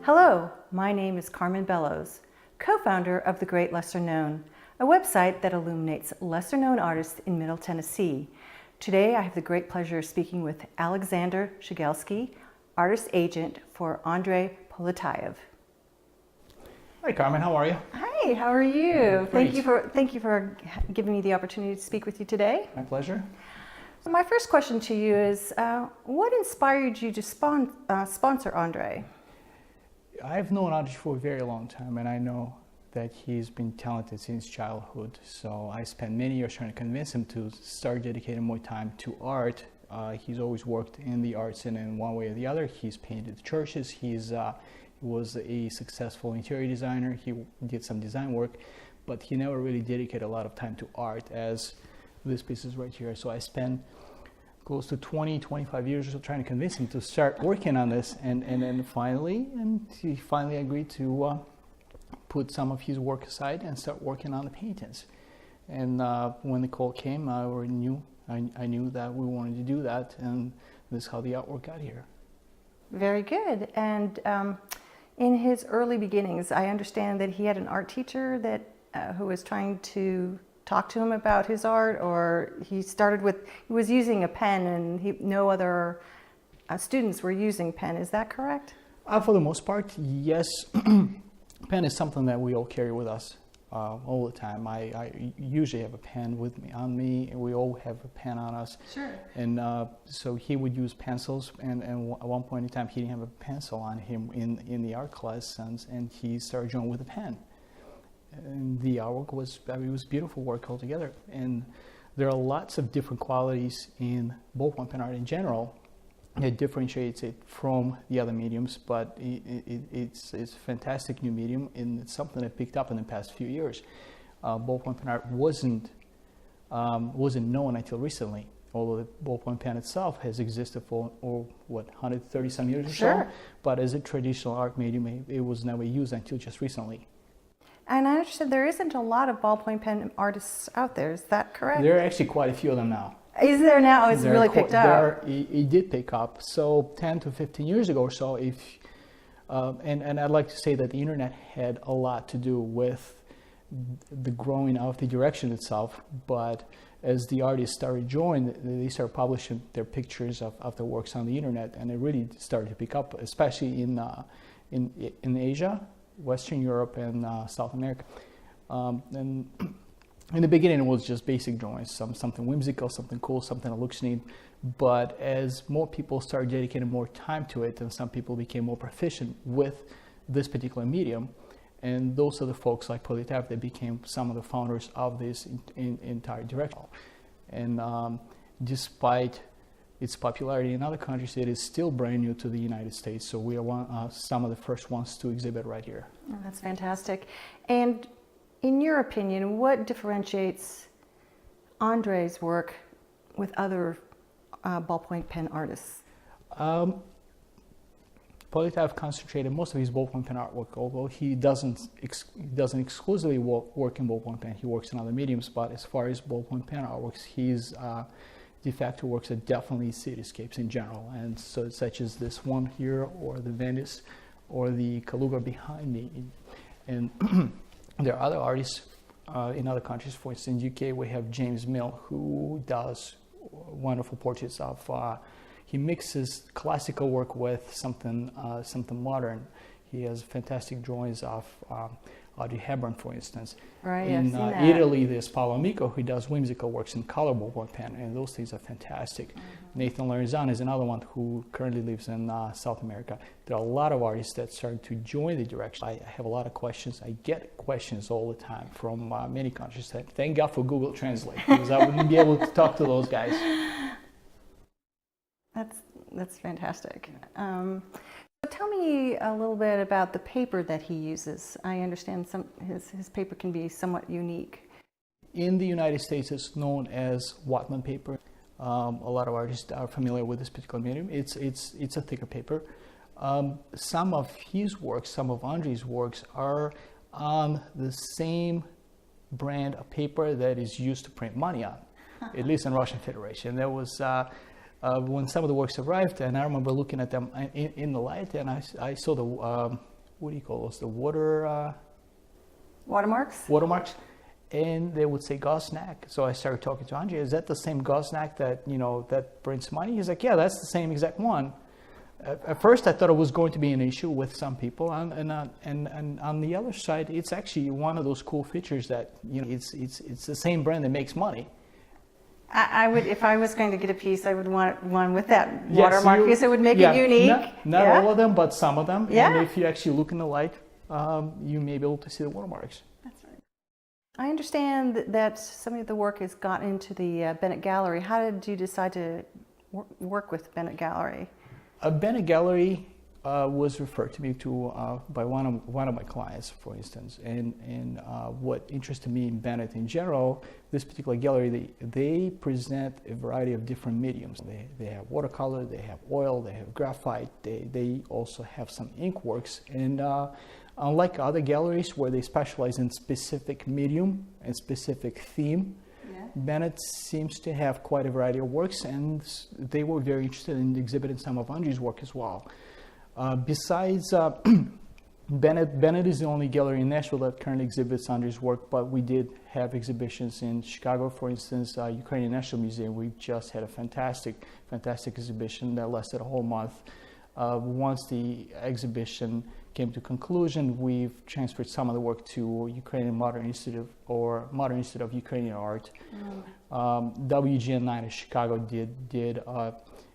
Hello, my name is Carmen, co-founder of The Great Lesser Known, a website that illuminates lesser-known artists in Middle Tennessee. Today I have the great pleasure of speaking with Alexander Shegelsky, artist agent for Andrey Poletaev. Hi Carmen, how are you? Hi, how are you? Great. Thank you for giving me the opportunity to speak with you today. My pleasure. So my first question to you is, what inspired you to sponsor Andrey? I've known Andrey for a very long time, and I know that he's been talented since childhood. So I spent many years trying to convince him to start dedicating more time to art. He's always worked in the arts, and in one way or the other, he's painted churches. He was a successful interior designer. He did some design work, but he never really dedicated a lot of time to art, as this piece is right here. So I spent close to 25 years or so trying to convince him to start working on this, and he finally agreed to put some of his work aside and start working on the paintings. And when the call came, I knew that we wanted to do that, and this is how the artwork got here. Very good. And in his early beginnings, I understand that he had an art teacher who was trying to talk to him about his art, or he was using a pen, and no other students were using pen. Is that correct? For the most part, yes. Pen is something that we all carry with us all the time. I usually have a pen with me, on me, and we all have a pen on us. Sure. And so he would use pencils, and at one point in time, he didn't have a pencil on him in the art class, and he started drawing with a pen. And the artwork was beautiful work altogether. And there are lots of different qualities in ballpoint pen art in general that differentiates it from the other mediums, but it's a fantastic new medium, and it's something I picked up in the past few years. Ballpoint pen art wasn't known until recently, although the ballpoint pen itself has existed for 130 some years or Sure. so, but as a traditional art medium, it was never used until just recently. And I understand there isn't a lot of ballpoint pen artists out there. Is that correct? There are actually quite a few of them now. Is there now? It's really picked up. It did pick up. So 10 to 15 years ago or so, and I'd like to say that the internet had a lot to do with the growing of the direction itself. But as the artists started drawing, they started publishing their pictures of their works on the internet, and it really started to pick up, especially in Asia, Western Europe, and South America. And in the beginning, it was just basic drawings, something whimsical, something cool, something that looks neat. But as more people started dedicating more time to it, and some people became more proficient with this particular medium, and those are the folks like Poletaev that became some of the founders of this entire direction. And despite its popularity in other countries, it is still brand new to the United States. So we are some of the first ones to exhibit right here. Oh, that's fantastic. And in your opinion, what differentiates Andrey's work with other ballpoint pen artists? Poletaev concentrated most of his ballpoint pen artwork, although he doesn't exclusively work in ballpoint pen. He works in other mediums, but as far as ballpoint pen artworks, his de facto works are definitely cityscapes in general, and so such as this one here, or the Venice, or the Kaluga behind me. And there are other artists in other countries. For instance, in UK, we have James Mill, who does wonderful portraits of. He mixes classical work with something modern. He has fantastic drawings of Audrey Hepburn, for instance. Right, in Italy, there's Paolo Amico, who does whimsical works in color ballpoint pen, and those things are fantastic. Mm-hmm. Nathan Larizan is another one who currently lives in South America. There are a lot of artists that started to join the direction. I have a lot of questions. I get questions all the time from many countries. Thank God for Google Translate, because I wouldn't be able to talk to those guys. That's fantastic. Tell me a little bit about the paper that he uses. I understand his paper can be somewhat unique. In the United States, it's known as Whatman paper. A lot of artists are familiar with this particular medium. It's a thicker paper. Some of his works, some of Andrey's works, are on the same brand of paper that is used to print money on, at least in Russian Federation. There was when some of the works arrived, and I remember looking at them in the light, and I saw what do you call those? The water Watermarks? watermarks, and they would say gossack. So I started talking to Andrey. Is that the same gossack that that brings money? He's like, yeah, that's the same exact one. At first, I thought it was going to be an issue with some people, and on the other side, it's actually one of those cool features that it's the same brand that makes money. I would, if I was going to get a piece, I would want one with that Yes, watermark because it would make it unique. Not all of them, but some of them. Yeah. And if you actually look in the light, you may be able to see the watermarks. That's right. I understand that some of the work has gotten into the Bennett Gallery. How did you decide to work with Bennett Gallery? Bennett Gallery was referred to me by one of my clients, for instance. And what interested me in Bennett in general, this particular gallery, they present a variety of different mediums. They have watercolor, they have oil, they have graphite, they also have some ink works. And unlike other galleries where they specialize in specific medium and specific theme, Bennett seems to have quite a variety of works, and they were very interested in exhibiting some of Andrey's work as well. Besides Bennett is the only gallery in Nashville that currently exhibits Andrey's work, but we did have exhibitions in Chicago, for instance, Ukrainian National Museum. We just had a fantastic exhibition that lasted a whole month. Once the exhibition came to conclusion, we've transferred some of the work to Ukrainian Modern Institute or Modern Institute of Ukrainian Art. WGN9 in Chicago did a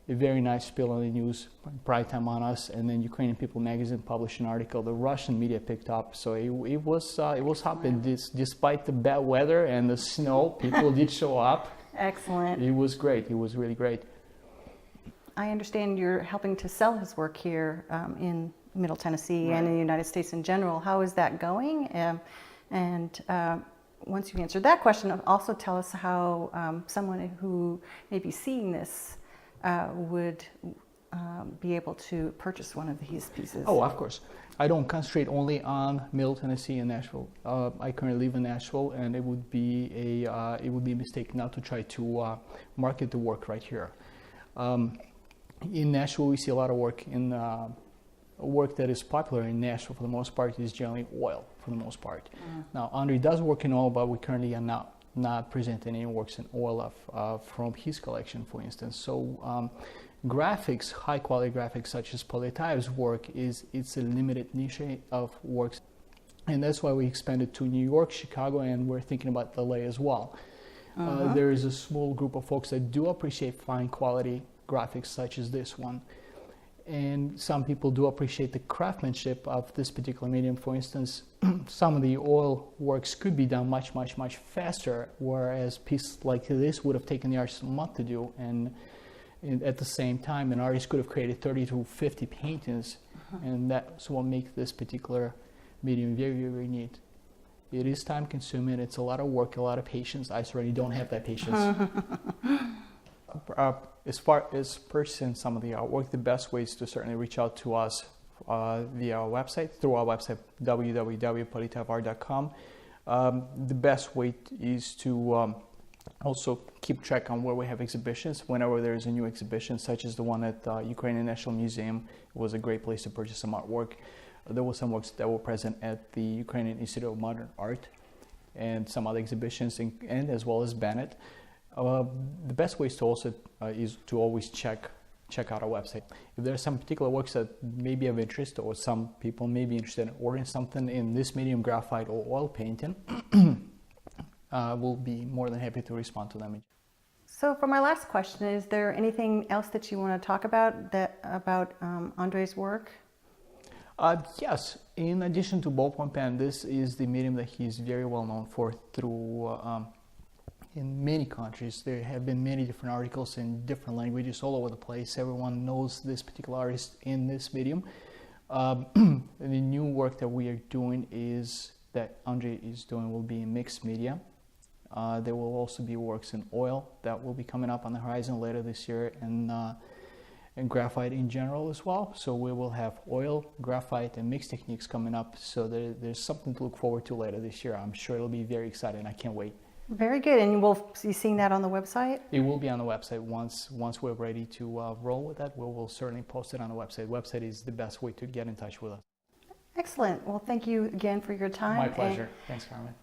very nice spiel on the news, pride time on us, and then Ukrainian People magazine published an article. The Russian media picked up, so it was hopping. Despite the bad weather and the snow, people did show up. Excellent. It was great. It was really great. I understand you're helping to sell his work here in Middle Tennessee and in the United States in general. How is that going? And once you answer that question, also tell us how someone who may be seeing this would be able to purchase one of these pieces. Oh, of course. I don't concentrate only on Middle Tennessee and Nashville. I currently live in Nashville, and it would be a mistake not to try to market the work right here. In Nashville, we see a lot of work work that is popular in Nashville for the most part is generally oil for the most part. Now, Andrey does work in oil, but we currently are not presenting any works in oil from his collection, for instance. So graphics, high quality graphics such as Poletaev's work, it's a limited niche of works. And that's why we expanded to New York, Chicago, and we're thinking about LA as well. There is a small group of folks that do appreciate fine quality graphics such as this one. And some people do appreciate the craftsmanship of this particular medium. For instance, some of the oil works could be done much faster, whereas a piece like this would have taken the artist a month to do. And at the same time, an artist could have created 30 to 50 paintings. And that's what makes this particular medium very, very neat. It is time consuming. It's a lot of work, a lot of patience. I certainly don't have that patience. As far as purchasing some of the artwork, the best way is to certainly reach out to us via our website, through our website, www.poletaevart.com. The best way is to also keep track on where we have exhibitions. Whenever there is a new exhibition, such as the one at Ukrainian National Museum, it was a great place to purchase some artwork. There were some works that were present at the Ukrainian Institute of Modern Art and some other exhibitions, and as well as Bennett. The best way is to always check out our website. If there are some particular works that may be of interest, or some people may be interested in ordering something in this medium, graphite or oil painting, we'll be more than happy to respond to them. So for my last question, is there anything else that you want to talk about about Andrey's work? Yes. In addition to ballpoint pen, this is the medium that he's very well known for through in many countries. There have been many different articles in different languages all over the place. Everyone knows this particular artist in this medium. The new work that we are doing that Andrey is doing will be in mixed media. There will also be works in oil that will be coming up on the horizon later this year, and graphite in general as well. So we will have oil, graphite, and mixed techniques coming up. So there's something to look forward to later this year. I'm sure it'll be very exciting. I can't wait. Very good. And we'll be seeing that on the website? It will be on the website. Once we're ready to roll with that, we'll certainly post it on the website. The website is the best way to get in touch with us. Excellent. Well, thank you again for your time. My pleasure. Thanks, Carmen.